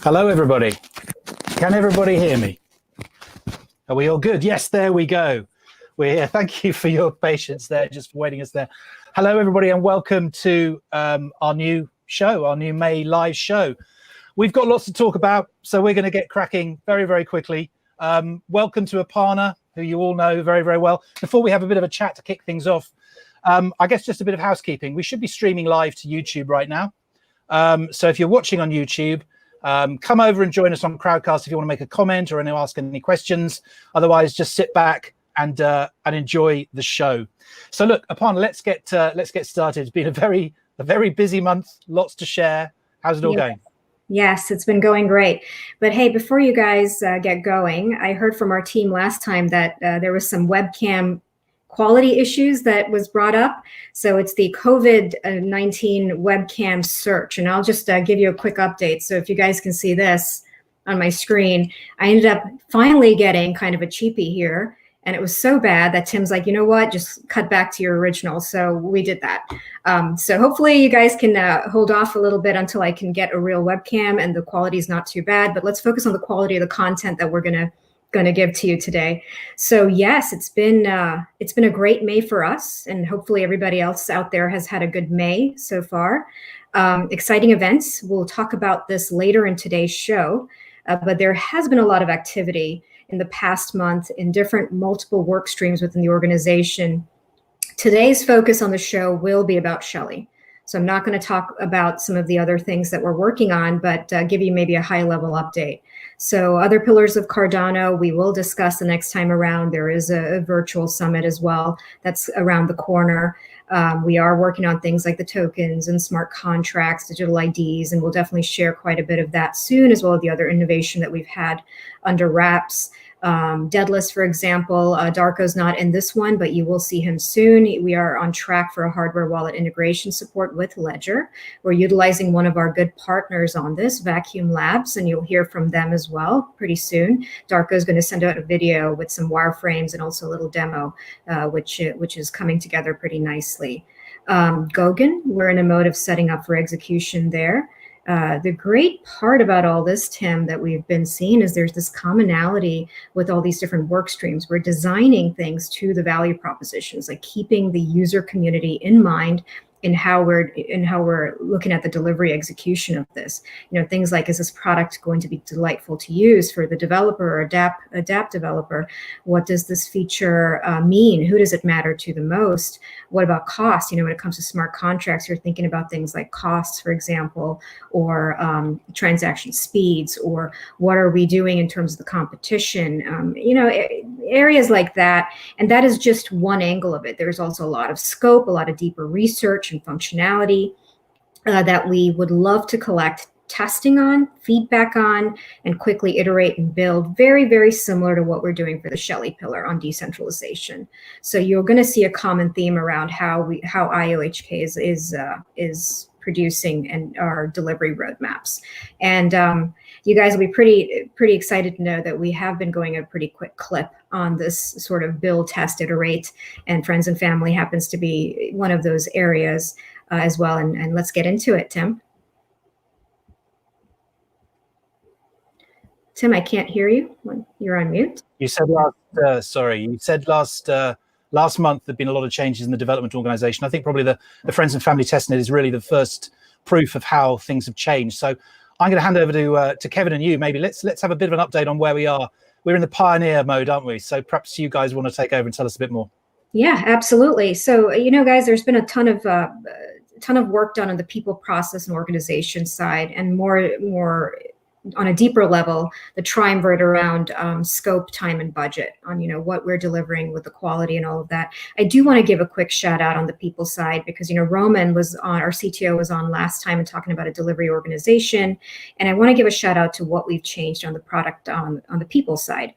Hello, everybody. Can everybody hear me? Are we all good? Yes, there we go. We're here. Thank you for your patience there, just for waiting us there. Hello, everybody, and welcome to our new show, our new May live show. We've got lots to talk about, so we're going to get cracking very, very quickly. Welcome to Aparna, who you all know very, very well. Before we have a bit of a chat to kick things off, I guess just a bit of housekeeping. We should be streaming live to YouTube right now. So if you're watching on YouTube, come over and join us on Crowdcast if you want to make a comment or ask any questions. Otherwise, just sit back and enjoy the show. So look, Aparna, let's get started. It's been a very busy month, lots to share. How's it all going? Yes, it's been going great. But hey, before you guys get going, I heard from our team last time that there was some webcam quality issues that was brought up. So it's the COVID-19 webcam search. And I'll just give you a quick update. So if you guys can see this on my screen, I ended up finally getting kind of a cheapie here. And it was so bad that Tim's like, you know what, just cut back to your original. So we did that. So hopefully you guys can hold off a little bit until I can get a real webcam and the quality is not too bad. But let's focus on the quality of the content that we're going to give to you today. So yes, it's been a great May for us, and hopefully everybody else out there has had a good May so far. Exciting events. We'll talk about this later in today's show, but there has been a lot of activity in the past month in different multiple work streams within the organization. Today's focus on the show will be about Shelley. So I'm not going to talk about some of the other things that we're working on, but give you maybe a high level update. So other pillars of Cardano, we will discuss the next time around. There is a virtual summit as well that's around the corner. We are working on things like the tokens and smart contracts, digital IDs, and we'll definitely share quite a bit of that soon, as well as the other innovation that we've had under wraps. Deadless, for example, Darko's not in this one, but you will see him soon. We are on track for a hardware wallet integration support with Ledger. We're utilizing one of our good partners on this, Vacuum Labs, and you'll hear from them as well pretty soon. Darko's going to send out a video with some wireframes and also a little demo, which is coming together pretty nicely. Goguen, we're in a mode of setting up for execution there. The great part about all this, Tim, that we've been seeing is there's this commonality with all these different work streams. We're designing things to the value propositions, like keeping the user community in mind in how we're looking at the delivery execution of this. You know, things like, is this product going to be delightful to use for the developer or adapt developer? What does this feature mean? Who does it matter to the most? What about cost? You know, when it comes to smart contracts, you're thinking about things like costs, for example, or transaction speeds, or what are we doing in terms of the competition? You know, areas like that. And that is just one angle of it. There's also a lot of scope, a lot of deeper research and functionality that we would love to collect testing on, feedback on, and quickly iterate and build, very, very similar to what we're doing for the Shelley pillar on decentralization. So you're going to see a common theme around how IOHK is producing and our delivery roadmaps. And you guys will be pretty excited to know that we have been going at a pretty quick clip on this sort of build, test, iterate, and friends and family happens to be one of those areas as well. And let's get into it, Tim. Tim, I can't hear you. You're on mute. You said last month there'd been a lot of changes in the development organization. I think probably the Friends and Family Testnet is really the first proof of how things have changed. So I'm going to hand over to Kevin and you. Maybe let's have a bit of an update on where we are. We're in the pioneer mode, aren't we? So perhaps you guys want to take over and tell us a bit more. Yeah, absolutely. So, you know, guys, there's been a ton of work done on the people, process, and organization side, and more on a deeper level, the triumvirate around scope, time, and budget on, you know, what we're delivering with the quality and all of that. I do want to give a quick shout out on the people side because, you know, Roman was on, our CTO was on last time and talking about a delivery organization. And I want to give a shout out to what we've changed on the product on the people side.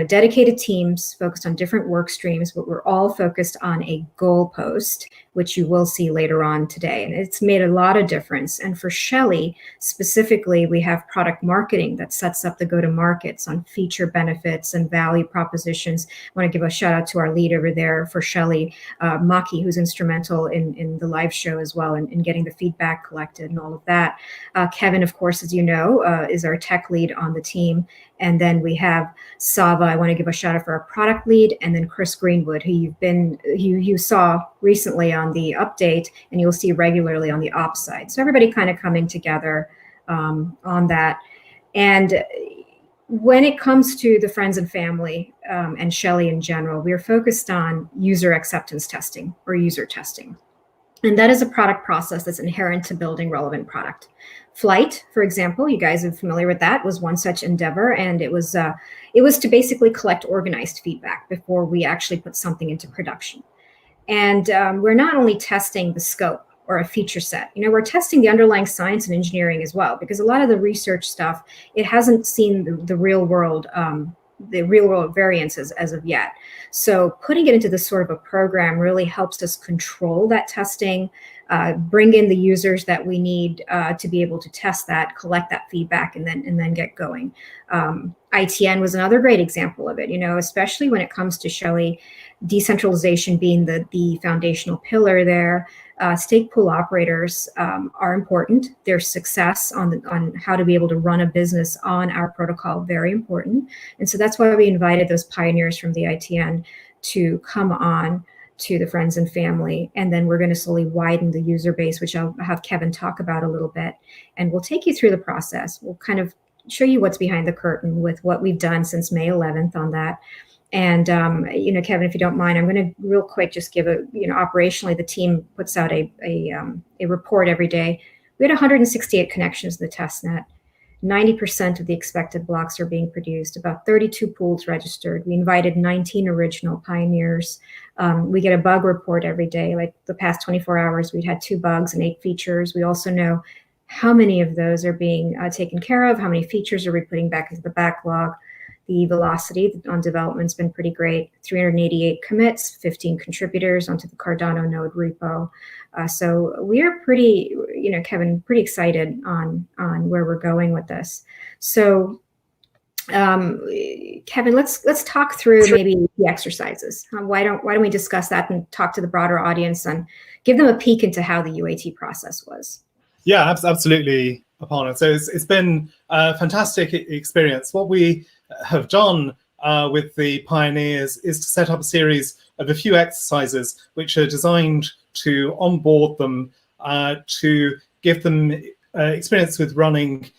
dedicated teams focused on different work streams, but we're all focused on a goalpost, which you will see later on today. And it's made a lot of difference. And for Shelley specifically, we have product marketing that sets up the go-to-markets on feature benefits and value propositions. I want to give a shout out to our lead over there for Shelley, Maki, who's instrumental in the live show as well, and in getting the feedback collected and all of that. Kevin, of course, as you know, is our tech lead on the team. And then we have Sava. I want to give a shout out for our product lead, and then Chris Greenwood, who you saw recently on the update, and you'll see regularly on the ops side. So everybody kind of coming together on that. And when it comes to the friends and family and Shelley in general, we are focused on user acceptance testing or user testing. And that is a product process that's inherent to building relevant product. Flight, for example, you guys are familiar with that, was one such endeavor. And it was to basically collect organized feedback before we actually put something into production. And we're not only testing the scope or a feature set, we're testing the underlying science and engineering as well, because a lot of the research stuff, it hasn't seen the real world variances as of yet. So putting it into this sort of a program really helps us control that testing, bring in the users that we need to be able to test that, collect that feedback, and then get going. ITN was another great example of it, especially when it comes to Shelley, decentralization being the foundational pillar there. Stake pool operators are important. Their success on how to be able to run a business on our protocol, very important. And so that's why we invited those pioneers from the ITN to come on to the friends and family. And then we're going to slowly widen the user base, which I'll have Kevin talk about a little bit. And we'll take you through the process. We'll kind of show you what's behind the curtain with what we've done since May 11th on that. And, Kevin, if you don't mind, I'm going to real quick just give operationally, the team puts out a report every day. We had 168 connections to the testnet. 90% of the expected blocks are being produced, about 32 pools registered. We invited 19 original pioneers. We get a bug report every day. Like the past 24 hours, we'd had 2 bugs and 8 features. We also know how many of those are being taken care of, how many features are we putting back into the backlog. The velocity on development's been pretty great. 388 commits, 15 contributors onto the Cardano node repo. So we are pretty, Kevin, pretty excited on where we're going with this. So, Kevin, let's talk through maybe the exercises. Why don't we discuss that and talk to the broader audience and give them a peek into how the UAT process was? Yeah, absolutely, Aparna. So it's been a fantastic experience. What we have done with the pioneers is to set up a series of a few exercises which are designed to onboard them, to give them experience with running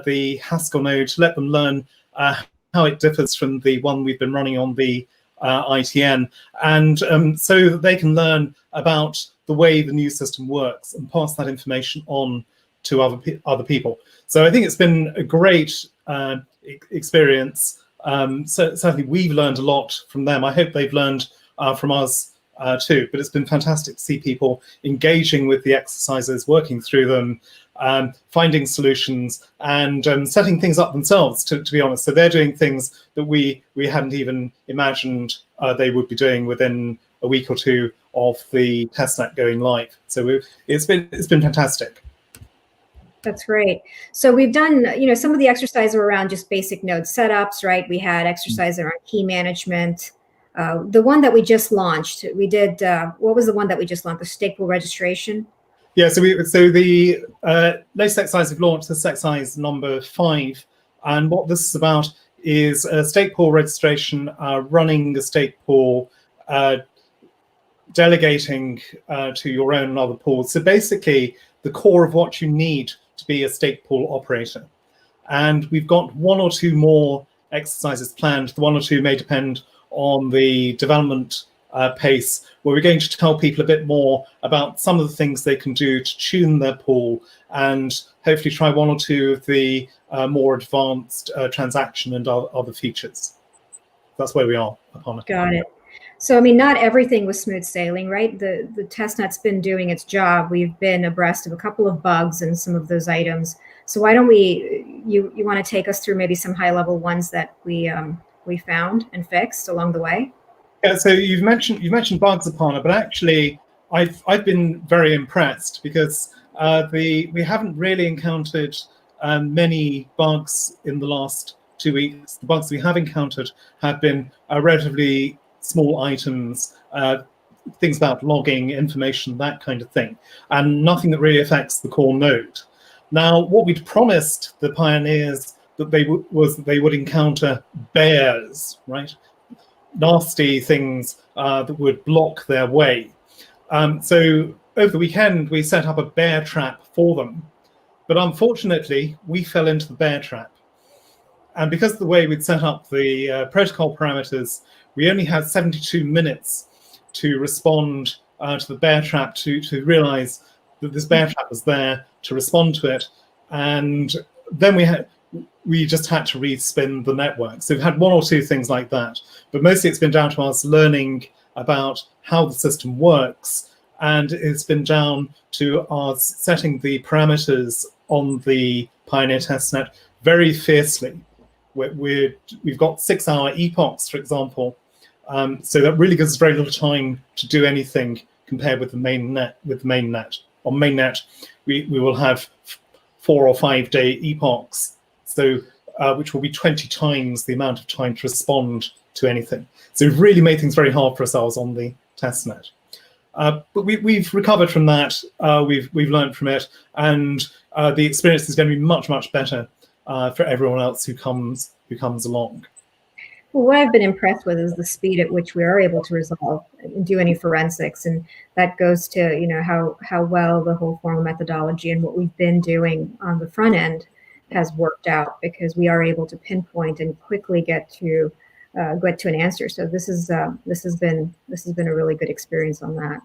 the Haskell node, to let them learn how it differs from the one we've been running on the ITN, and so that they can learn about the way the new system works and pass that information on to other people. So I think it's been a great experience. So certainly we've learned a lot from them. I hope they've learned from us too, but it's been fantastic to see people engaging with the exercises, working through them, finding solutions, and setting things up themselves, to be honest. So they're doing things that we hadn't even imagined they would be doing within a week or two of the testnet going live. So it's been fantastic. That's great. So we've done, some of the exercises were around just basic node setups, right? We had exercises around key management. The one that we just launched, we did, what was the one that we just launched? The stake pool registration? Yeah, so the latest exercise we've launched is exercise number 5. And what this is about is a stake pool registration, running a stake pool, delegating to your own and other pools. So basically, the core of what you need to be a stake pool operator. And we've got 1 or 2 more exercises planned. The 1 or 2 may depend on the development pace, where we're going to tell people a bit more about some of the things they can do to tune their pool and hopefully try 1 or 2 of the more advanced transaction and other features. That's where we are, Aparna. Got it. So, not everything was smooth sailing, right? The testnet's been doing its job. We've been abreast of a couple of bugs in some of those items. So why don't you want to take us through maybe some high level ones that we we found and fixed along the way? Yeah, so you've mentioned bugs, Aparna, but actually I've been very impressed because we haven't really encountered many bugs in the last 2 weeks. The bugs we have encountered have been relatively small items, things about logging information, that kind of thing, and nothing that really affects the core node. Now, what we'd promised the pioneers that they would encounter bears, right? Nasty things that would block their way. So over the weekend, we set up a bear trap for them. But unfortunately, we fell into the bear trap. And because of the way we'd set up the protocol parameters, we only had 72 minutes to respond to the bear trap, to realize that this bear trap was there, to respond to it. And then we just had to respin the network. So we've had one or two things like that, but mostly it's been down to us learning about how the system works, and it's been down to us setting the parameters on the Pioneer testnet very fiercely. We've got 6-hour epochs, for example, so that really gives us very little time to do anything compared with the mainnet. On mainnet, we will have 4 or 5 day epochs, so which will be 20 times the amount of time to respond to anything. So we've really made things very hard for ourselves on the testnet. But we've recovered from that. We've learned from it, and the experience is going to be much, much better for everyone else who comes along. Well, what I've been impressed with is the speed at which we are able to resolve and do any forensics, and that goes to how well the whole formal methodology and what we've been doing on the front end has worked out, because we are able to pinpoint and quickly get to an answer. So this has been a really good experience on that.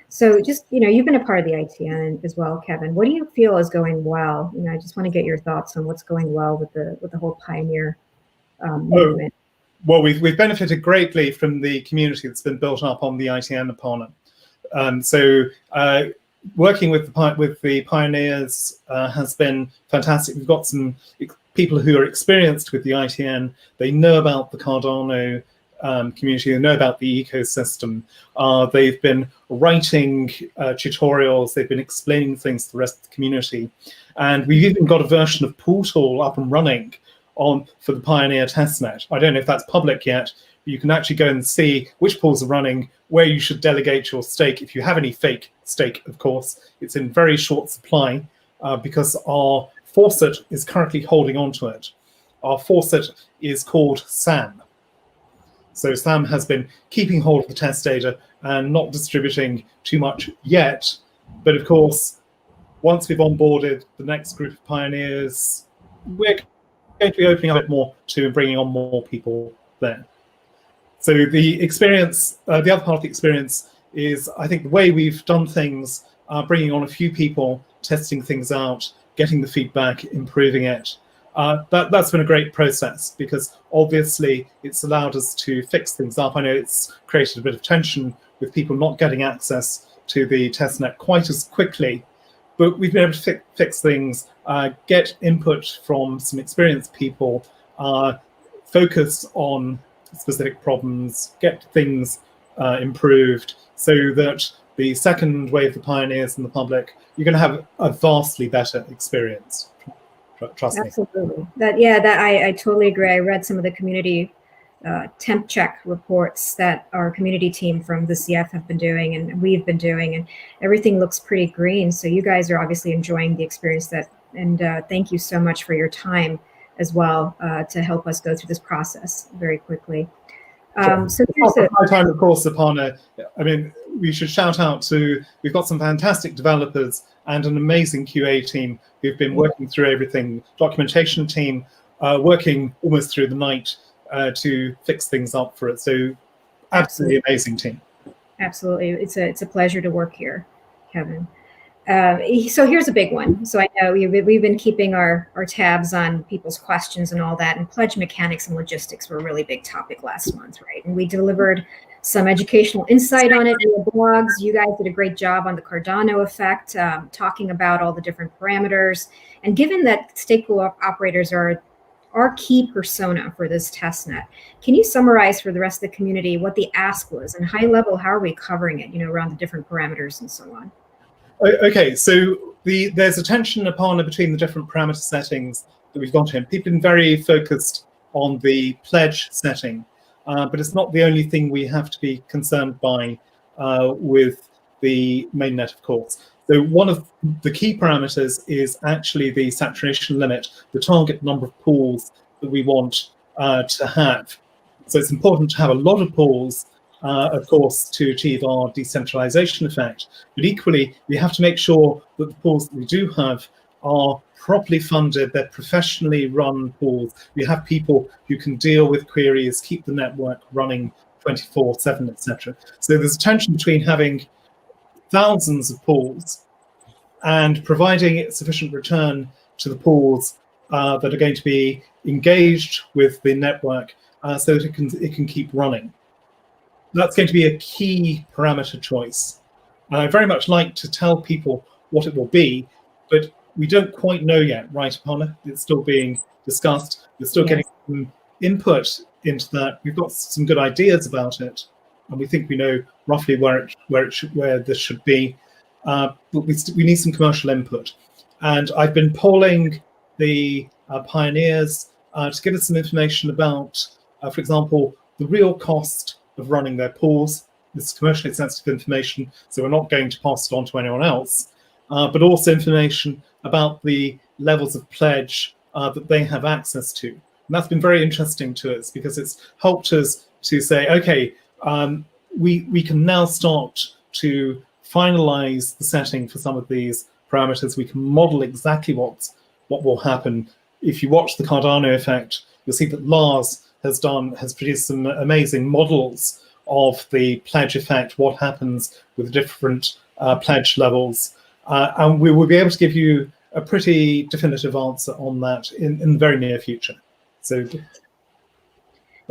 So just you've been a part of the ITN as well, Kevin. What do you feel is going well? I just want to get your thoughts on what's going well with the whole Pioneer movement. Well, we've benefited greatly from the community that's been built up on the ITN Aparna. So working with the pioneers has been fantastic. We've got some people who are experienced with the ITN. They know about the Cardano community. They know about the ecosystem. They've been writing tutorials. They've been explaining things to the rest of the community. And we've even got a version of Portal up and running for the Pioneer testnet. I don't know if that's public yet, but you can actually go and see which pools are running, where you should delegate your stake. If you have any fake stake, of course, it's in very short supply because our faucet is currently holding on to it. Our faucet is called Sam. So Sam has been keeping hold of the test data and not distributing too much yet. But of course, once we've onboarded the next group of pioneers, we're going to be opening up a bit more to bringing on more people there. So the experience, the other part of the experience is, I think, the way we've done things, bringing on a few people, testing things out, getting the feedback, improving it. That's been a great process, because obviously it's allowed us to fix things up. I know it's created a bit of tension with people not getting access to the testnet quite as quickly, but we've been able to fix things, get input from some experienced people, focus on specific problems, get things improved, so that the second wave of pioneers in the public, you're going to have a vastly better experience. Trust me. Absolutely. I totally agree. I read some of the community temp check reports that our community team from the CF have been doing and we've been doing, and everything looks pretty green. So you guys are obviously enjoying the experience and thank you so much for your time as well to help us go through this process very quickly. So here's my time, of course, Aparna. I mean, we should shout out we've got some fantastic developers and an amazing QA team who've been working through everything, documentation team, working almost through the night to fix things up for it. So absolutely amazing team. Absolutely. It's a pleasure to work here, Kevin. So here's a big one. So I know we've been keeping our tabs on people's questions and all that, and pledge mechanics and logistics were a really big topic last month, right? And we delivered some educational insight on it in the blogs. You guys did a great job on the Cardano effect, talking about all the different parameters. And given that stake pool operators are our key persona for this testnet. Can you summarize for the rest of the community what the ask was, and high level, how are we covering it, around the different parameters and so on? Okay, so there's a tension, Aparna, between the different parameter settings that we've got here. People have been very focused on the pledge setting, but it's not the only thing we have to be concerned by with the mainnet, of course. So one of the key parameters is actually the saturation limit, the target number of pools that we want to have. So it's important to have a lot of pools, of course, to achieve our decentralization effect. But equally, we have to make sure that the pools that we do have are properly funded, they're professionally run pools. We have people who can deal with queries, keep the network running 24/7, etc. So there's a tension between having thousands of pools and providing sufficient return to the pools that are going to be engaged with the network so that it can keep running. That's going to be a key parameter choice. I very much like to tell people what it will be, but we don't quite know yet, right, Aparna? It's still being discussed. We're still getting some input into that. We've got some good ideas about it, and we think we know roughly where this should be. But we need some commercial input. And I've been polling the pioneers to give us some information about, for example, the real cost of running their pools. This is commercially sensitive information, so we're not going to pass it on to anyone else, but also information about the levels of pledge that they have access to. And that's been very interesting to us because it's helped us to say, okay, we can now start to finalize the setting for some of these parameters. We can model exactly what will happen. If you watch the Cardano effect, you'll see that Lars has produced some amazing models of the pledge effect, what happens with different pledge levels. And we will be able to give you a pretty definitive answer on that in the very near future. So,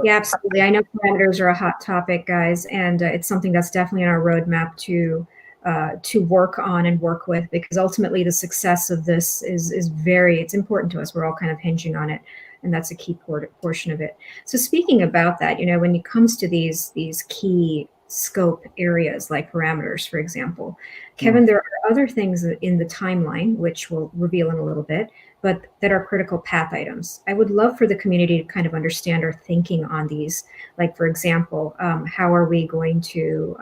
yeah, absolutely. I know parameters are a hot topic, guys, and it's something that's definitely on our roadmap to work on and work with, because ultimately the success of this is it's important to us. We're all kind of hinging on it, and that's a key portion of it. So speaking about that, when it comes to these key scope areas like parameters, for example, Kevin, there are other things in the timeline, which we'll reveal in a little bit, but that are critical path items. I would love for the community to kind of understand our thinking on these. Like, for example, how are we going to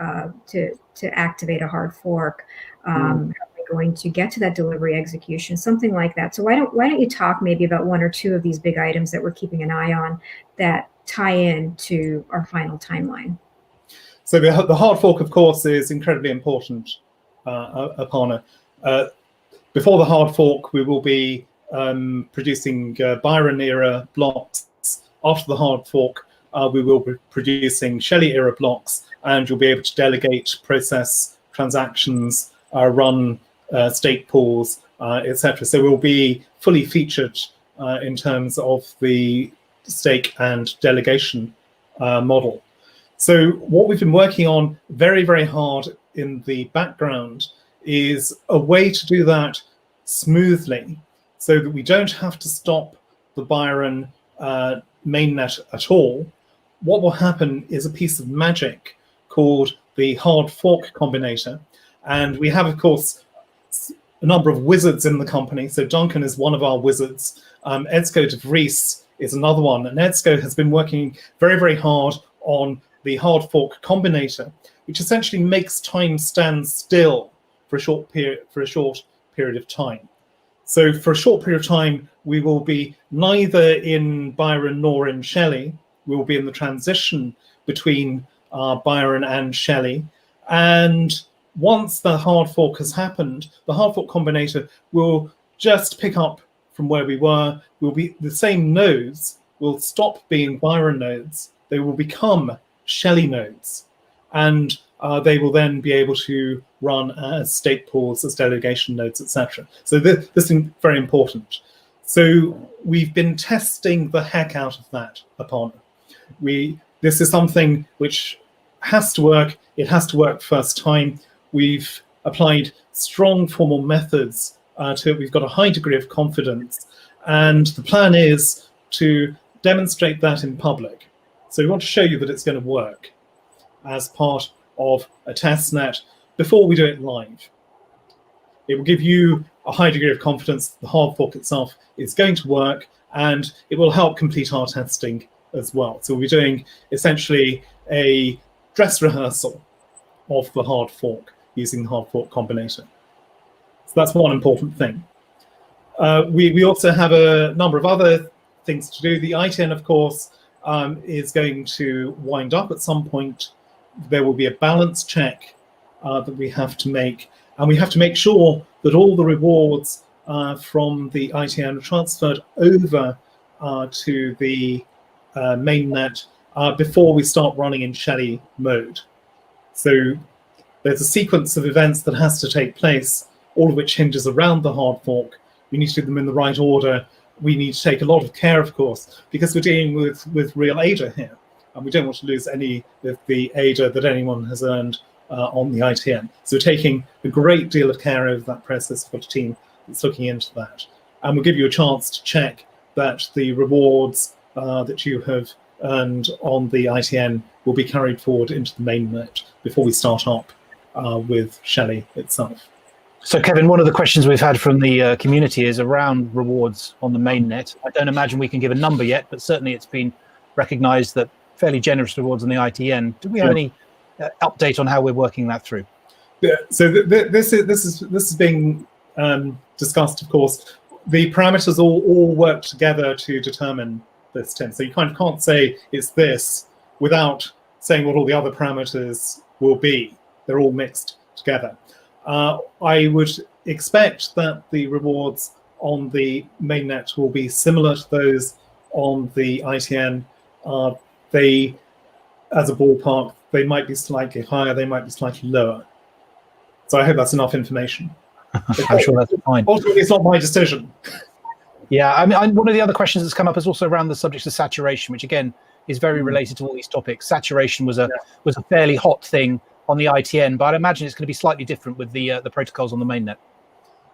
activate a hard fork? How are we going to get to that delivery execution? Something like that. So why don't you talk maybe about one or two of these big items that we're keeping an eye on that tie in to our final timeline? So the hard fork, of course, is incredibly important, Aparna. Before the hard fork, we will be producing Byron-era blocks. After the hard fork, we will be producing Shelley-era blocks, and you'll be able to delegate, process transactions, run stake pools, etc. So we'll be fully featured in terms of the stake and delegation model. So what we've been working on very, very hard in the background is a way to do that smoothly so that we don't have to stop the Byron mainnet at all. What will happen is a piece of magic called the hard fork combinator. And we have, of course, a number of wizards in the company. So Duncan is one of our wizards. Edsco de Vries is another one. And Edsco has been working very, very hard on the hard fork combinator, which essentially makes time stand still for a short period of time. So for a short period of time, we will be neither in Byron nor in Shelley. We will be in the transition between Byron and Shelley. And once the hard fork has happened, the hard fork combinator will just pick up from where we were. We'll be the same nodes will stop being Byron nodes. They will become Shelley nodes, and they will then be able to run as stake pools, as delegation nodes, etc. So this is very important. So we've been testing the heck out of that upon. This is something which has to work. It has to work first time. We've applied strong formal methods to it. We've got a high degree of confidence, and the plan is to demonstrate that in public. So we want to show you that it's going to work as part of a testnet before we do it live. It will give you a high degree of confidence that the hard fork itself is going to work, and it will help complete our testing as well. So we'll be doing essentially a dress rehearsal of the hard fork using the hard fork combinator. So that's one important thing. We also have a number of other things to do. The ITN, of course, is going to wind up at some point. There will be a balance check that we have to make, and we have to make sure that all the rewards from the ITN are transferred over to the mainnet before we start running in Shelley mode. So there's a sequence of events that has to take place, all of which hinges around the hard fork. We need to do them in the right order. We need to take a lot of care, of course, because we're dealing with real ADA here, and we don't want to lose any of the ADA that anyone has earned on the ITN. So we're taking a great deal of care over that process. We've got a team that's looking into that. And we'll give you a chance to check that the rewards that you have earned on the ITN will be carried forward into the mainnet before we start up with Shelley itself. So, Kevin, one of the questions we've had from the community is around rewards on the mainnet. I don't imagine we can give a number yet, but certainly it's been recognized that fairly generous rewards on the ITN. Do we have any update on how we're working that through? Yeah, so this is being discussed, of course. The parameters all work together to determine this, Tim. So you kind of can't say it's this without saying what all the other parameters will be. They're all mixed together. I would expect that the rewards on the mainnet will be similar to those on the ITN. They, as a ballpark, they might be slightly higher, they might be slightly lower. So I hope that's enough information. I'm sure that's fine. Ultimately, it's not my decision. Yeah, I mean, one of the other questions that's come up is also around the subject of saturation, which again is very related to all these topics. Saturation was a fairly hot thing on the ITN, but I imagine it's going to be slightly different with the protocols on the mainnet.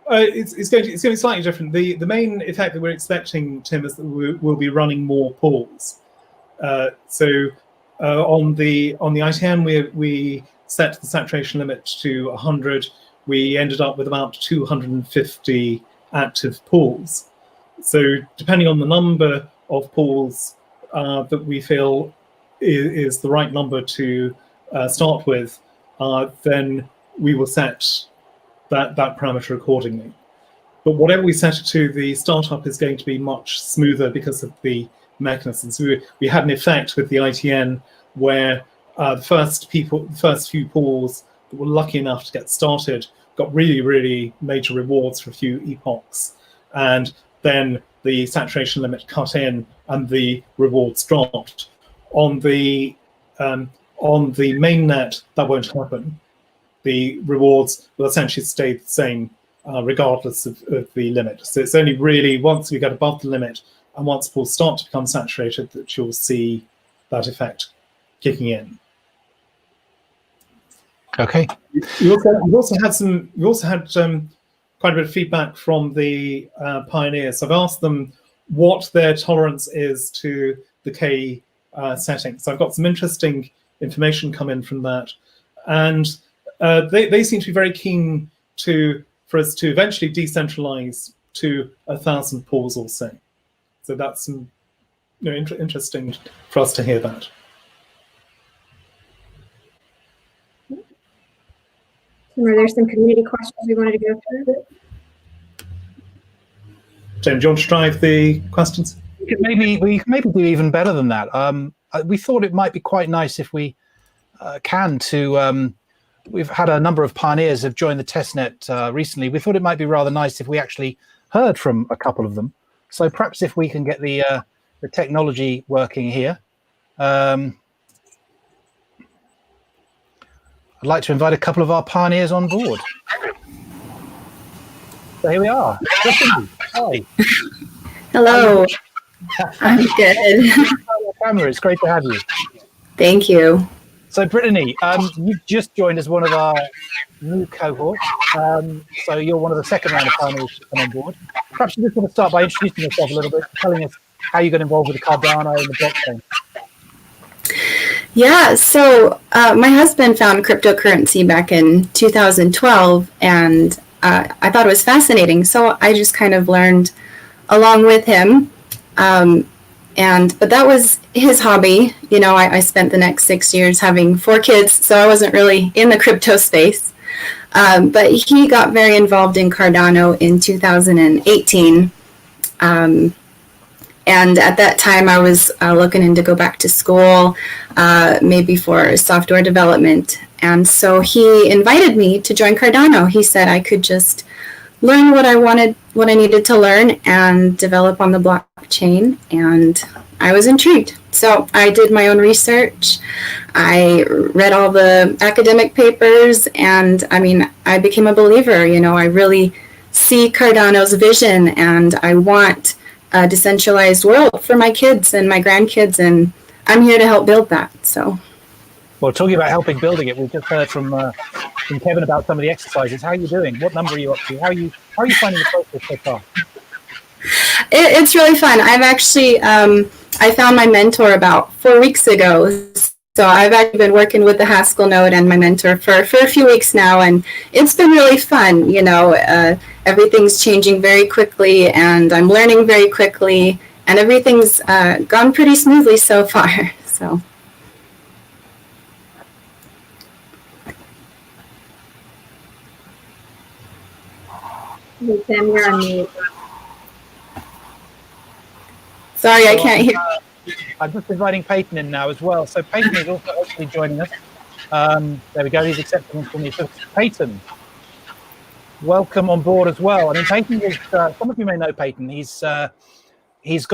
It's going to be slightly different. The main effect that we're expecting, Tim, is that we'll be running more pools. So on the ITN, we set the saturation limit to 100. We ended up with about 250 active pools. So depending on the number of pools that we feel is the right number to start with, then we will set that parameter accordingly. But whatever we set it to, the startup is going to be much smoother because of the mechanisms. We had an effect with the ITN where the first few pools that were lucky enough to get started got really, really major rewards for a few epochs. And then the saturation limit cut in and the rewards dropped. On the mainnet, that won't happen. The rewards will essentially stay the same regardless of the limit. So it's only really once we get above the limit and once pools start to become saturated that you'll see that effect kicking in. Okay. We also had quite a bit of feedback from the pioneers. So I've asked them what their tolerance is to the K setting. So I've got some interesting information come in from that, and they seem to be very keen for us to eventually decentralize to 1,000 pools or so. So that's interesting for us to hear that. Were there some community questions we wanted to go through? Tim, do you want to drive the questions? We can maybe do even better than that. We thought it might be quite nice if we we've had a number of pioneers have joined the testnet recently. We thought it might be rather nice if we actually heard from a couple of them. So perhaps if we can get the technology working here. I'd like to invite a couple of our pioneers on board. So here we are. Hi. Hello. I'm good. Camera, it's great to have you. Thank you. So Brittany, you've just joined as one of our new cohorts. So you're one of the second round of pioneers to come on board. Perhaps you just want to start by introducing yourself a little bit, telling us how you got involved with the Cardano and the blockchain. Yeah, so my husband found cryptocurrency back in 2012, and I thought it was fascinating. So I just kind of learned along with him. But that was his hobby. You know, I spent the next 6 years having 4 kids, so I wasn't really in the crypto space. But he got very involved in Cardano in 2018. And at that time, I was looking to go back to school, maybe for software development. And so he invited me to join Cardano. He said I could just learn what I needed to learn and develop on the blockchain. And I was intrigued. So I did my own research. I read all the academic papers, and I mean, I became a believer. You know, I really see Cardano's vision, and I want a decentralized world for my kids and my grandkids, and I'm here to help build that. So, well, talking about helping building it, we've just heard from Kevin about some of the exercises. How are you doing? What number are you up to? How are you finding the process so far? It's really fun. I've actually I found my mentor about 4 weeks ago. So I've actually been working with the Haskell node and my mentor for a few weeks now, and it's been really fun. You know, everything's changing very quickly, and I'm learning very quickly, and everything's gone pretty smoothly so far. So. Hey, Tim, you're on mute. Sorry, I can't hear. I'm just inviting Peyton in now as well. So Peyton is also hopefully joining us. There we go. He's accepting from me. So Peyton, welcome on board as well. I mean, Peyton is, some of you may know Peyton. He's got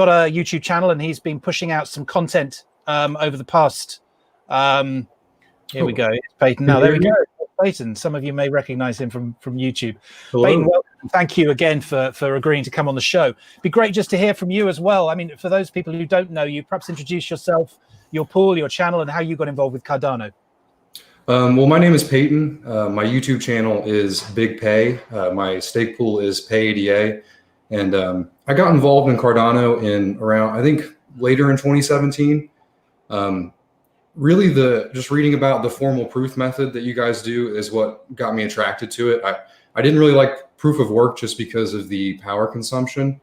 a YouTube channel, and he's been pushing out some content over the past. Here we go. It's Peyton. Now, there we go. Peyton, some of you may recognize him from YouTube. Hello. Peyton, welcome. Thank you again for agreeing to come on the show. It'd be great just to hear from you as well. I mean, for those people who don't know you, perhaps introduce yourself, your pool, your channel, and how you got involved with Cardano. Well, my name is Peyton. My YouTube channel is Big Pay. My stake pool is PayADA. And I got involved in Cardano in around, I think, later in 2017. Really, just reading about the formal proof method that you guys do is what got me attracted to it. I didn't really like proof of work just because of the power consumption.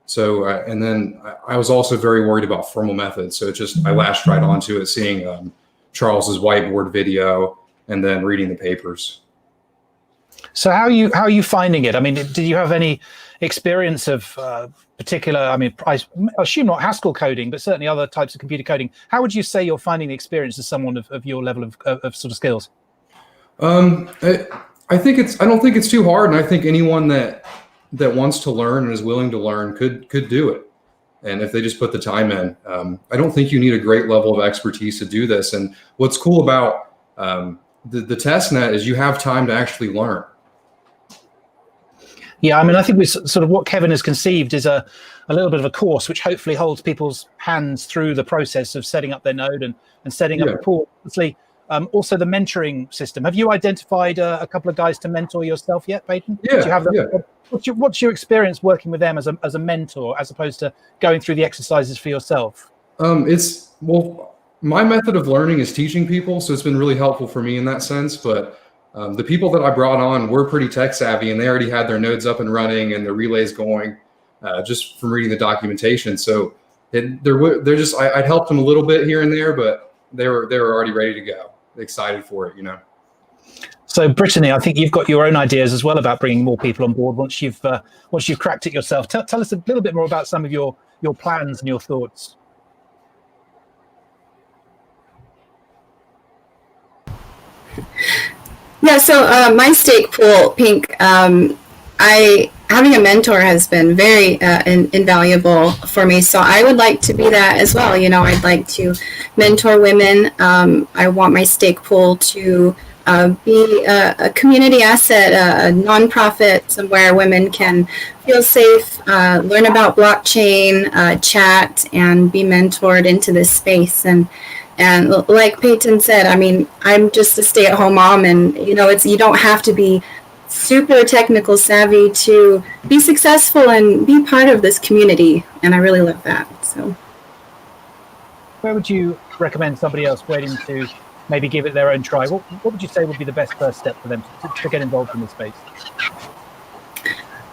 So, and then I was also very worried about formal methods. So I lashed right onto it, seeing Charles's whiteboard video and then reading the papers. So how are you finding it? I mean, did you have any experience of particular, I mean, I assume not Haskell coding, but certainly other types of computer coding? How would you say you're finding the experience as someone of your level of sort of skills? I don't think it's too hard. And I think anyone that wants to learn and is willing to learn could do it. And if they just put the time in, I don't think you need a great level of expertise to do this. And what's cool about the testnet is you have time to actually learn. Yeah, I mean, I think we sort of what Kevin has conceived is a little bit of a course which hopefully holds people's hands through the process of setting up their node and setting up a pool. Obviously, also the mentoring system. Have you identified a couple of guys to mentor yourself yet, Peyton? Yeah. Do you have them? What's your experience working with them as a mentor as opposed to going through the exercises for yourself? My method of learning is teaching people, so it's been really helpful for me in that sense. But the people that I brought on were pretty tech savvy, and they already had their nodes up and running and the relays going just from reading the documentation. So I'd helped them a little bit here and there, but they were already ready to go, excited for it, you know. So Brittany, I think you've got your own ideas as well about bringing more people on board once you've cracked it yourself. Tell us a little bit more about some of your plans and your thoughts. Yeah, so my stake pool, Pink, having a mentor has been very invaluable for me. So I would like to be that as well. You know, I'd like to mentor women. I want my stake pool to be a community asset, a nonprofit, somewhere women can feel safe, learn about blockchain, chat, and be mentored into this space. And like Peyton said, I mean, I'm just a stay-at-home mom, and you know, you don't have to be super technical savvy to be successful and be part of this community. And I really love that. So Where would you recommend somebody else waiting to maybe give it their own try? What would you say would be the best first step for them to get involved in this space?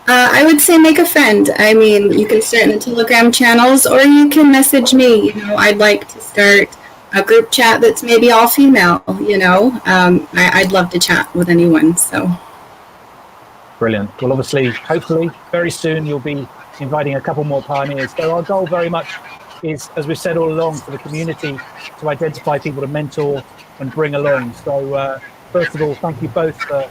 I would say make a friend. I mean, you can start in the Telegram channels, or you can message me. I'd like to start a group chat that's maybe all female. I'd love to chat with anyone. So brilliant. Well, obviously, hopefully, very soon you'll be inviting a couple more pioneers. So our goal very much is, as we've said all along, for the community to identify people to mentor and bring along. So first of all, thank you both for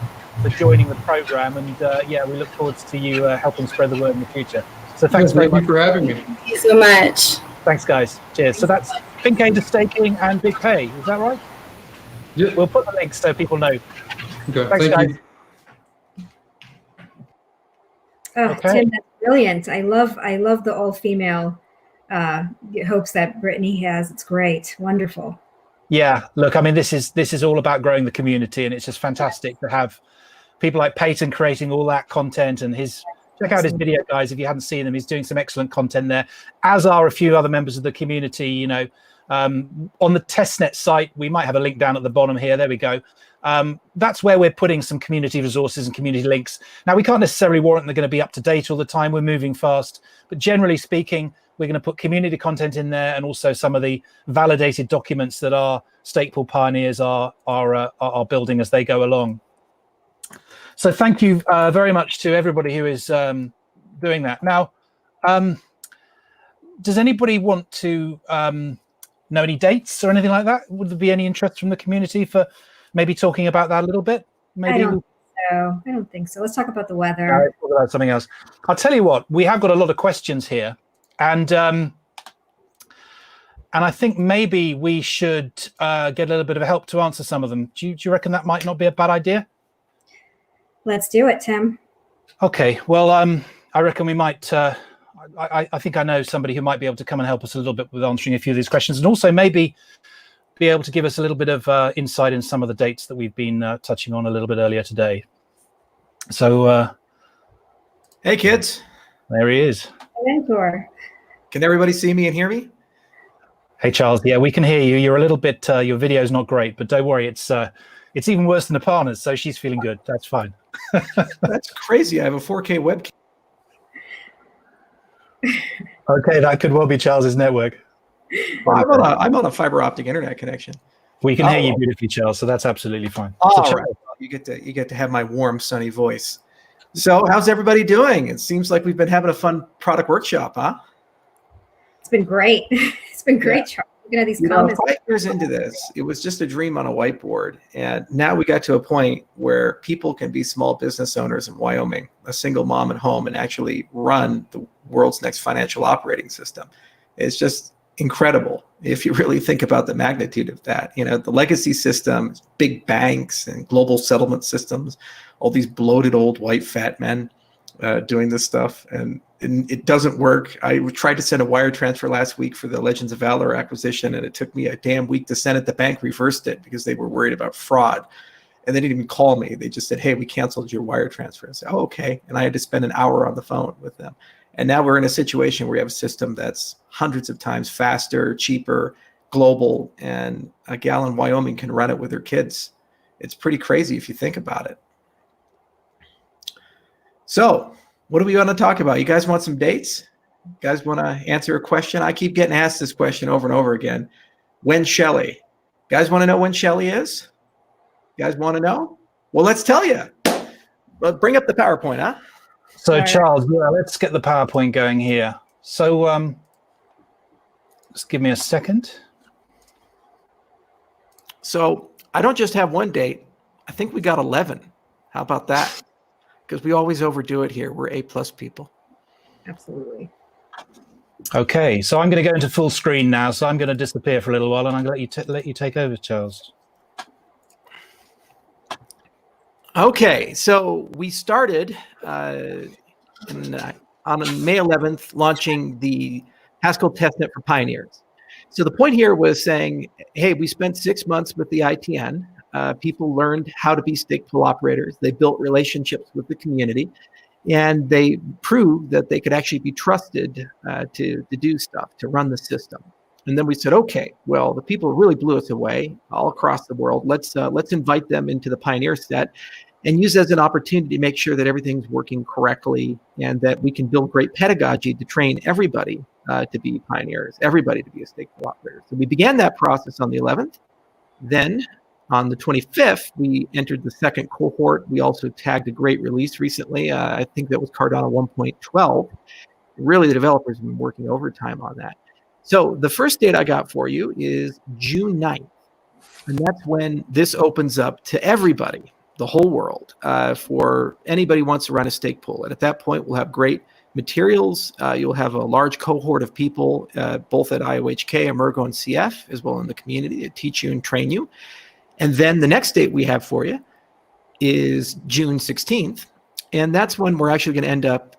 joining the program, and we look forward to you helping spread the word in the future. So thanks very much for having me. Thank you so much. Thanks, guys. Cheers. So that's Fincator Staking and Big Pay. Is that right? Yeah. We'll put the links so people know. Okay. Thanks, Thank guys. you. Oh, Okay. Tim, that's brilliant. I love the all-female hopes that Brittany has. It's great. Wonderful. Yeah. Look, I mean, this is all about growing the community, and it's just fantastic to have people like Peyton creating all that content, and check out his video, guys, if you haven't seen them. He's doing some excellent content there, as are a few other members of the community. On the testnet site, we might have a link down at the bottom here. There we go. That's where we're putting some community resources and community links. Now, we can't necessarily warrant they're going to be up to date all the time. We're moving fast, but generally speaking, we're going to put community content in there, and also some of the validated documents that our stake pool pioneers are building as they go along. So thank you very much to everybody who is doing that. Now, does anybody want to know any dates or anything like that? Would there be any interest from the community for maybe talking about that a little bit? Maybe. I don't think so. Let's talk about the weather. Let's talk about something else. I'll tell you what, we have got a lot of questions here, and I think maybe we should get a little bit of help to answer some of them. Do you reckon that might not be a bad idea? Let's do it, Tim. Okay. Well, I reckon we might. I think I know somebody who might be able to come and help us a little bit with answering a few of these questions, and also maybe be able to give us a little bit of insight in some of the dates that we've been touching on a little bit earlier today. So, hey, kids. There he is. Mentor. Can everybody see me and hear me? Hey, Charles. Yeah, we can hear you. You're a little bit. Your video's not great, but don't worry. It's even worse than Aparna's, so she's feeling good. That's fine. That's crazy. I have a 4K webcam. Okay, that could well be Charles's network. Well, I'm on a fiber optic internet connection. We can hear you beautifully, Charles, so that's absolutely fine. All So, right. You get to have my warm, sunny voice. So, how's everybody doing? It seems like we've been having a fun product workshop, huh? It's been great. It's been great, Charles. Looking at these comments. 5 years into this, it was just a dream on a whiteboard. And now we got to a point where people can be small business owners in Wyoming, a single mom at home, and actually run the world's next financial operating system. It's just incredible if you really think about the magnitude of that. The legacy system, big banks and global settlement systems, all these bloated old white fat men doing this stuff, and it doesn't work. I tried to send a wire transfer last week for the Legends of Valor acquisition, and it took me a damn week to send it. The bank reversed it because they were worried about fraud, and they didn't even call me. They just said, "Hey, we canceled your wire transfer." I said, "Oh, okay," and I had to spend an hour on the phone with them. And now we're in a situation where we have a system that's hundreds of times faster, cheaper, global, and a gal in Wyoming can run it with her kids. It's pretty crazy if you think about it. So what do we want to talk about? You guys want some dates? You guys want to answer a question? I keep getting asked this question over and over again. When's Shelly? You guys want to know when Shelly is? You guys want to know? Well, let's tell you. Well, bring up the PowerPoint, huh? So, Right. Charles, yeah, let's get the PowerPoint going here. So, just give me a second. So I don't just have one date. I think we got 11. How about that? Because we always overdo it here. We're A+ people. Absolutely. Okay, so I'm going to go into full screen now. So I'm going to disappear for a little while, and I'm going to let you take over, Charles. Okay, so we started on May 11th launching the Haskell Testnet for Pioneers. So the point here was saying, hey, we spent 6 months with the ITN people learned how to be stake pool operators. They built relationships with the community, and they proved that they could actually be trusted to do stuff, to run the system. And then we said, okay, well, the people really blew us away all across the world. Let's invite them into the Pioneer set and use it as an opportunity to make sure that everything's working correctly and that we can build great pedagogy to train everybody to be pioneers, everybody to be a stake pool operator. So we began that process on the 11th. Then on the 25th, we entered the second cohort. We also tagged a great release recently. I think that was Cardano 1.12. Really, the developers have been working overtime on that. So the first date I got for you is June 9th. And that's when this opens up to everybody, the whole world, for anybody who wants to run a stake pool. And at that point, we'll have great materials. You'll have a large cohort of people, both at IOHK, Emergo, and CF, as well in the community, to teach you and train you. And then the next date we have for you is June 16th. And that's when we're actually going to end up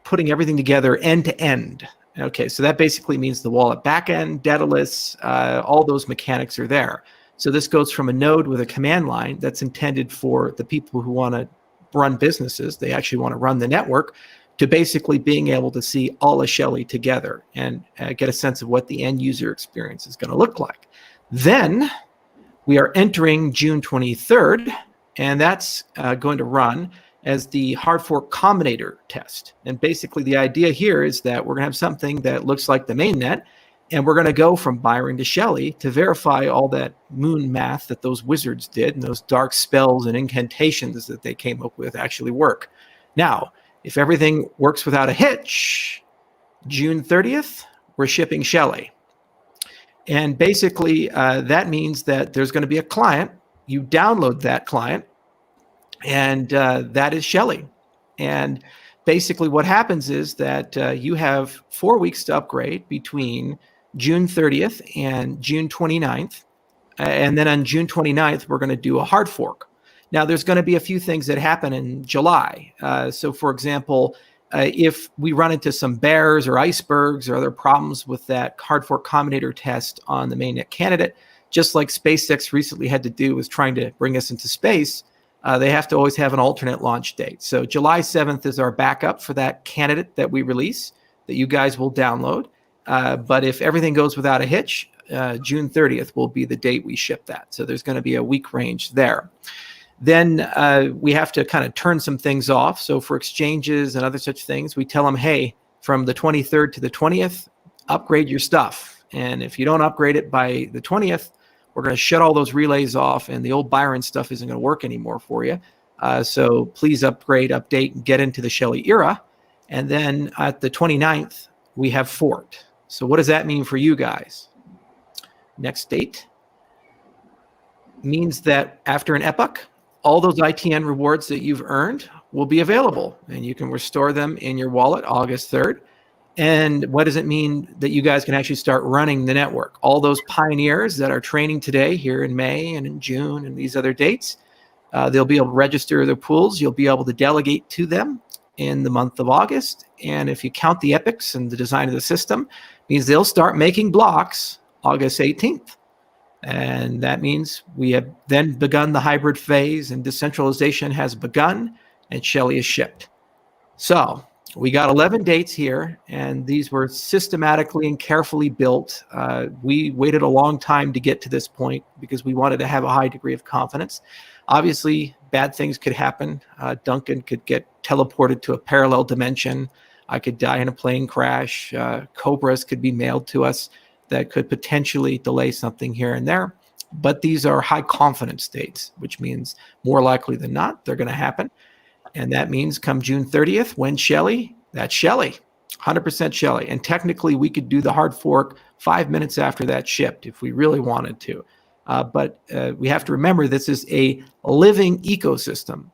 putting everything together end to end. Okay, so that basically means the wallet backend, dataless, all those mechanics are there. So this goes from a node with a command line that's intended for the people who want to run businesses, they actually want to run the network, to basically being able to see all of Shelley together and get a sense of what the end user experience is going to look like. Then we are entering June 23rd, and that's going to run as the hard fork combinator test. And basically the idea here is that we're going to have something that looks like the mainnet, and we're going to go from Byron to Shelley to verify all that moon math that those wizards did and those dark spells and incantations that they came up with actually work. Now, if everything works without a hitch, June 30th, we're shipping Shelley. And basically that means that there's going to be a client. You download that client, and that is Shelley. And basically what happens is that you have 4 weeks to upgrade between June 30th and June 29th. And then on June 29th, we're going to do a hard fork. Now, there's going to be a few things that happen in July. So, for example, if we run into some bears or icebergs or other problems with that hard fork combinator test on the mainnet candidate, just like SpaceX recently had to do was trying to bring us into space, they have to always have an alternate launch date. So July 7th is our backup for that candidate that we release that you guys will download. But if everything goes without a hitch, June 30th will be the date we ship that. So there's going to be a week range there. Then we have to kind of turn some things off. So for exchanges and other such things, we tell them, hey, from the 23rd to the 20th, upgrade your stuff. And if you don't upgrade it by the 20th, we're going to shut all those relays off, and the old Byron stuff isn't going to work anymore for you. So please upgrade, update, and get into the Shelley era. And then at the 29th, we have Fort. So what does that mean for you guys? Next date means that after an epoch, all those ITN rewards that you've earned will be available, and you can restore them in your wallet August 3rd. And what does it mean that you guys can actually start running the network? All those pioneers that are training today here in May and in June and these other dates, they'll be able to register their pools. You'll be able to delegate to them in the month of August. And if you count the epochs and the design of the system, it means they'll start making blocks August 18th. And that means we have then begun the hybrid phase, and decentralization has begun, and Shelley is shipped. So we got 11 dates here, and these were systematically and carefully built. We waited a long time to get to this point because we wanted to have a high degree of confidence. Obviously, bad things could happen. Duncan could get teleported to a parallel dimension. I could die in a plane crash. Cobras could be mailed to us that could potentially delay something here and there. But these are high confidence states, which means more likely than not, they're going to happen. And that means come June 30th, when Shelley, that's Shelley, 100% Shelley. And technically, we could do the hard fork 5 minutes after that shipped if we really wanted to. But we have to remember this is a living ecosystem.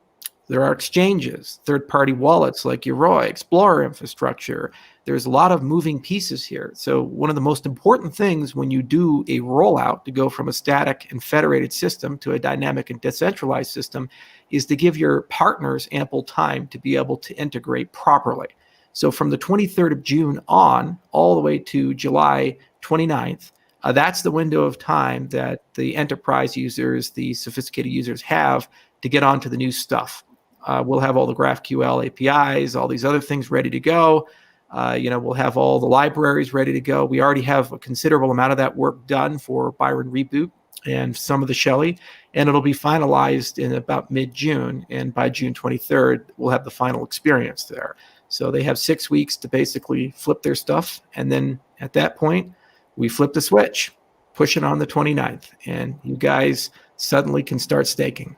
There are exchanges, third-party wallets like Yoroi, Explorer infrastructure. There's a lot of moving pieces here. So one of the most important things when you do a rollout to go from a static and federated system to a dynamic and decentralized system is to give your partners ample time to be able to integrate properly. So from the 23rd of June on, all the way to July 29th, That's the window of time that the enterprise users, the sophisticated users have to get onto the new stuff. We'll have all the GraphQL APIs, all these other things ready to go. We'll have all the libraries ready to go. We already have a considerable amount of that work done for Byron Reboot and some of the Shelley, and it'll be finalized in about mid-June. And by June 23rd, we'll have the final experience there. So they have 6 weeks to basically flip their stuff. And then at that point, we flip the switch, push it on the 29th, and you guys suddenly can start staking.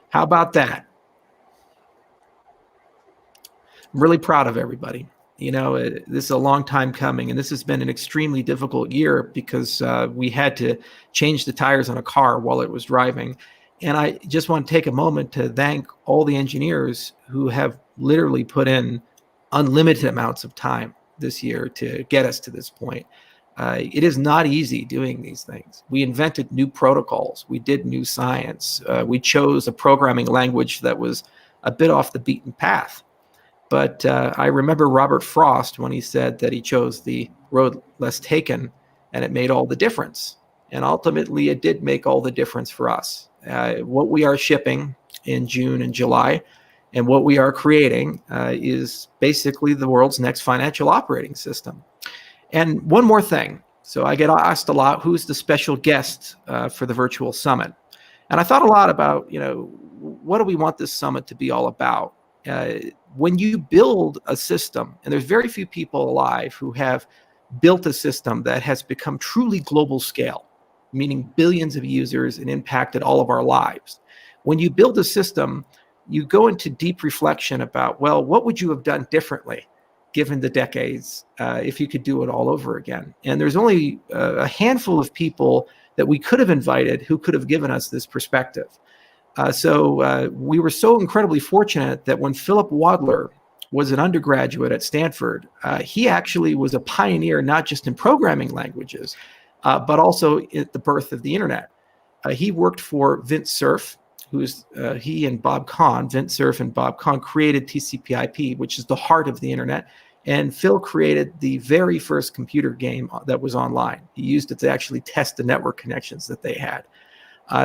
How about that? I'm really proud of everybody. This is a long time coming, and this has been an extremely difficult year because we had to change the tires on a car while it was driving. And I just want to take a moment to thank all the engineers who have literally put in unlimited amounts of time this year to get us to this point. It is not easy doing these things. We invented new protocols. We did new science. We chose a programming language that was a bit off the beaten path. But I remember Robert Frost when he said that he chose the road less taken, and it made all the difference. And ultimately, it did make all the difference for us. What we are shipping in June and July and what we are creating is basically the world's next financial operating system. And one more thing. So I get asked a lot, who's the special guest for the virtual summit? And I thought a lot about, what do we want this summit to be all about? When you build a system, and there's very few people alive who have built a system that has become truly global scale, meaning billions of users and impacted all of our lives. When you build a system, you go into deep reflection about, well, what would you have done differently given the decades if you could do it all over again? And there's only a handful of people that we could have invited who could have given us this perspective. So we were so incredibly fortunate that when Philip Wadler was an undergraduate at Stanford, he actually was a pioneer, not just in programming languages, but also at the birth of the internet. He worked for Vint Cerf, who's he and Bob Kahn, Vint Cerf and Bob Kahn created TCP/IP, which is the heart of the internet. And Phil created the very first computer game that was online. He used it to actually test the network connections that they had.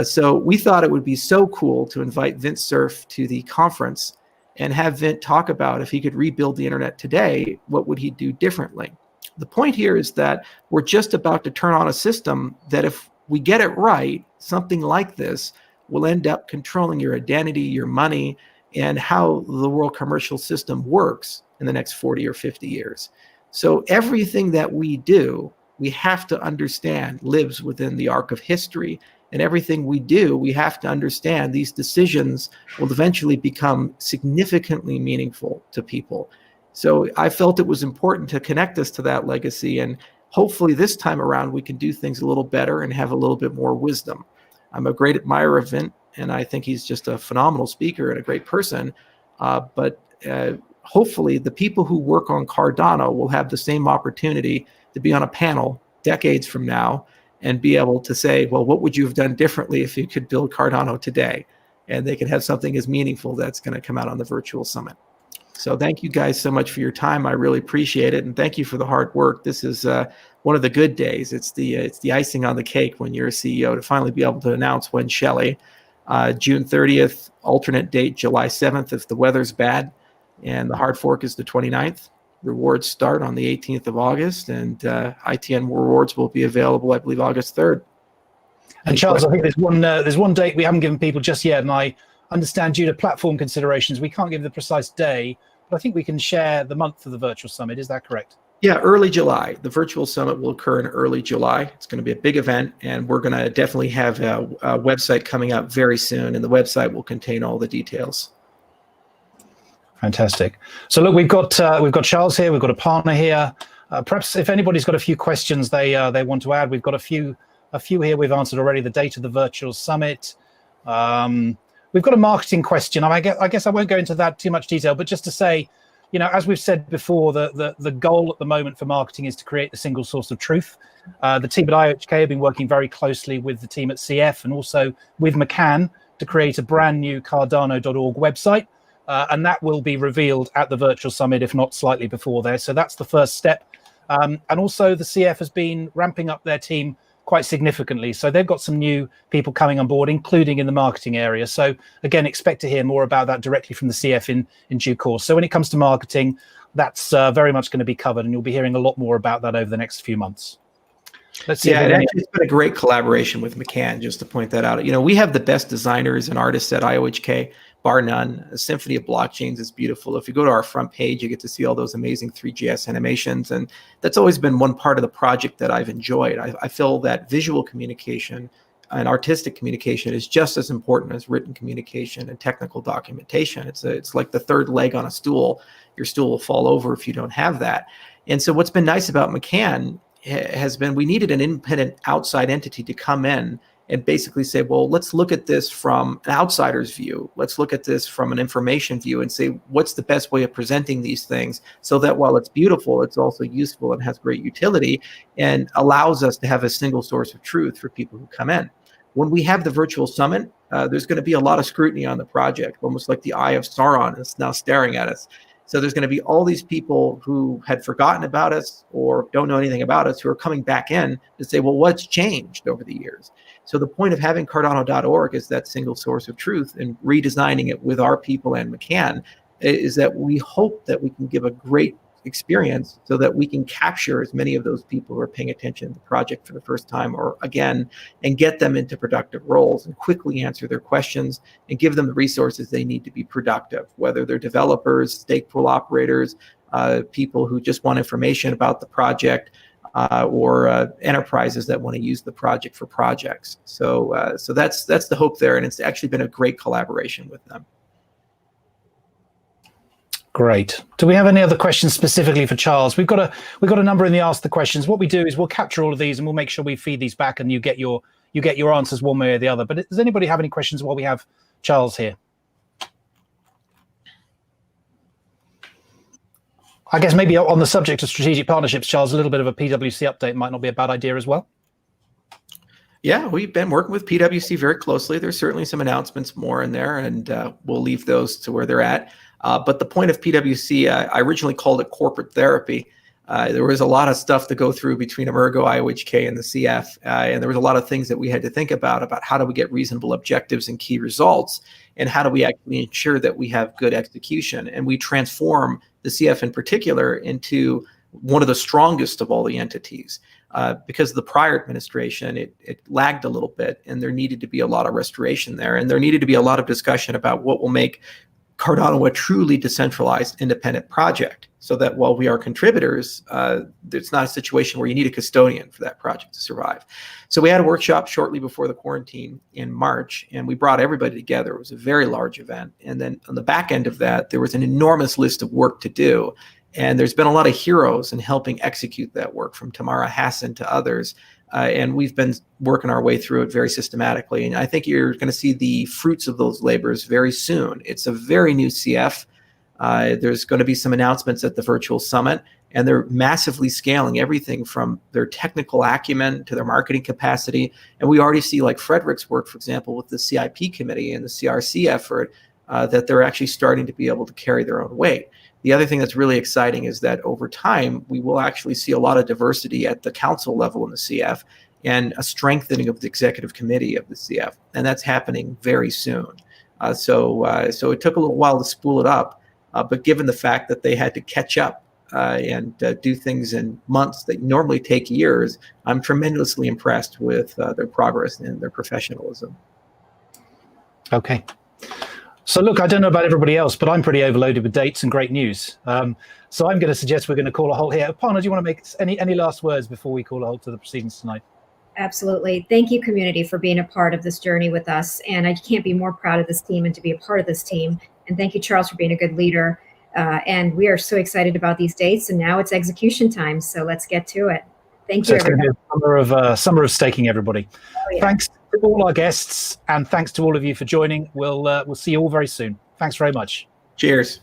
So we thought it would be so cool to invite Vint Cerf to the conference and have Vint talk about if he could rebuild the internet today, what would he do differently? The point here is that we're just about to turn on a system that if we get it right, something like this will end up controlling your identity, your money, and how the world commercial system works in the next 40 or 50 years. So everything that we do, we have to understand lives within the arc of history. And everything we do, we have to understand these decisions will eventually become significantly meaningful to people. So I felt it was important to connect us to that legacy. And hopefully this time around, we can do things a little better and have a little bit more wisdom. I'm a great admirer of Vint, and I think he's just a phenomenal speaker and a great person. But hopefully the people who work on Cardano will have the same opportunity to be on a panel decades from now and be able to say, well, what would you have done differently if you could build Cardano today? And they can have something as meaningful that's going to come out on the virtual summit. So thank you guys so much for your time. I really appreciate it. And thank you for the hard work. This is one of the good days. It's the icing on the cake when you're a CEO to finally be able to announce when Shelley, June 30th, alternate date, July 7th, if the weather's bad. And the hard fork is the 29th. Rewards start on the 18th of August, and ITN rewards will be available, I believe, August 3rd. And Charles, I think there's one date we haven't given people just yet, and I understand due to platform considerations, we can't give the precise day, but I think we can share the month of the virtual summit. Is that correct? Yeah, early July. The virtual summit will occur in early July. It's going to be a big event, and we're going to definitely have a website coming out very soon, and the website will contain all the details. Fantastic. So look, we've got Charles here, we've got Aparna here. Perhaps if anybody's got a few questions they want to add, we've got a few here we've answered already. The date of the virtual summit. We've got a marketing question. I guess I won't go into that too much detail, but just to say, as we've said before, the goal at the moment for marketing is to create a single source of truth. The team at IOHK have been working very closely with the team at CF and also with McCann to create a brand new Cardano.org website. And that will be revealed at the virtual summit, if not slightly before there. So that's the first step. And also the CF has been ramping up their team quite significantly. So they've got some new people coming on board, including in the marketing area. So again, expect to hear more about that directly from the CF in due course. So when it comes to marketing, that's very much going to be covered, and you'll be hearing a lot more about that over the next few months. Let's see. Yeah, it's been a great collaboration with McCann, just to point that out. You know, we have the best designers and artists at IOHK, bar none. A symphony of blockchains is beautiful. If you go to our front page, you get to see all those amazing 3GS animations. And that's always been one part of the project that I've enjoyed. I feel that visual communication and artistic communication is just as important as written communication and technical documentation. It's like the third leg on a stool. Your stool will fall over if you don't have that. And so what's been nice about McCann has been, we needed an independent outside entity to come in and basically say, well, let's look at this from an outsider's view. Let's look at this from an information view and say, what's the best way of presenting these things so that while it's beautiful, it's also useful and has great utility and allows us to have a single source of truth for people who come in. When we have the virtual summit, there's going to be a lot of scrutiny on the project, almost like the eye of Sauron is now staring at us. So there's going to be all these people who had forgotten about us or don't know anything about us who are coming back in to say, well, what's changed over the years? So the point of having Cardano.org is that single source of truth, and redesigning it with our people and McCann is that we hope that we can give a great experience so that we can capture as many of those people who are paying attention to the project for the first time or again, and get them into productive roles and quickly answer their questions and give them the resources they need to be productive, whether they're developers, stake pool operators, people who just want information about the project, or enterprises that want to use the project for projects. So that's the hope there, and it's actually been a great collaboration with them. Great. Do we have any other questions specifically for Charles? We've got a number in the Ask the Questions. What we do is we'll capture all of these and we'll make sure we feed these back and you get your answers one way or the other. But does anybody have any questions while we have Charles here? I guess maybe on the subject of strategic partnerships, Charles, a little bit of a PwC update might not be a bad idea as well. Yeah, we've been working with PwC very closely. There's certainly some announcements more in there, and we'll leave those to where they're at. But the point of PwC, I originally called it corporate therapy. There was a lot of stuff to go through between Emergo, IOHK, and the CF, and there was a lot of things that we had to think about how do we get reasonable objectives and key results, and how do we actually ensure that we have good execution. And we transform the CF in particular into one of the strongest of all the entities. Because of the prior administration, it lagged a little bit, and there needed to be a lot of restoration there, and there needed to be a lot of discussion about what will make Cardano a truly decentralized independent project, so that while we are contributors, it's not a situation where you need a custodian for that project to survive. So we had a workshop shortly before the quarantine in March, and we brought everybody together. It was a very large event. And then on the back end of that, there was an enormous list of work to do. And there's been a lot of heroes in helping execute that work, from Tamara Hassan to others. And we've been working our way through it very systematically. And I think you're going to see the fruits of those labors very soon. It's a very new CF. There's going to be some announcements at the virtual summit, and they're massively scaling everything from their technical acumen to their marketing capacity. And we already see, like Frederick's work, for example, with the CIP committee and the CRC effort, that they're actually starting to be able to carry their own weight. The other thing that's really exciting is that over time, we will actually see a lot of diversity at the council level in the CF and a strengthening of the executive committee of the CF. And that's happening very soon. So it took a little while to spool it up, but given the fact that they had to catch up and do things in months that normally take years, I'm tremendously impressed with their progress and their professionalism. Okay. So look, I don't know about everybody else, but I'm pretty overloaded with dates and great news. So I'm going to suggest we're going to call a halt here. Aparna, do you want to make any last words before we call a halt to the proceedings tonight? Absolutely. Thank you, community, for being a part of this journey with us. And I can't be more proud of this team and to be a part of this team. And thank you, Charles, for being a good leader. And we are so excited about these dates. And now it's execution time. So let's get to it. Thank you, everybody. It's a summer of staking, everybody. Oh, yeah. Thanks to all our guests, and thanks to all of you for joining. We'll see you all very soon. Thanks very much. Cheers.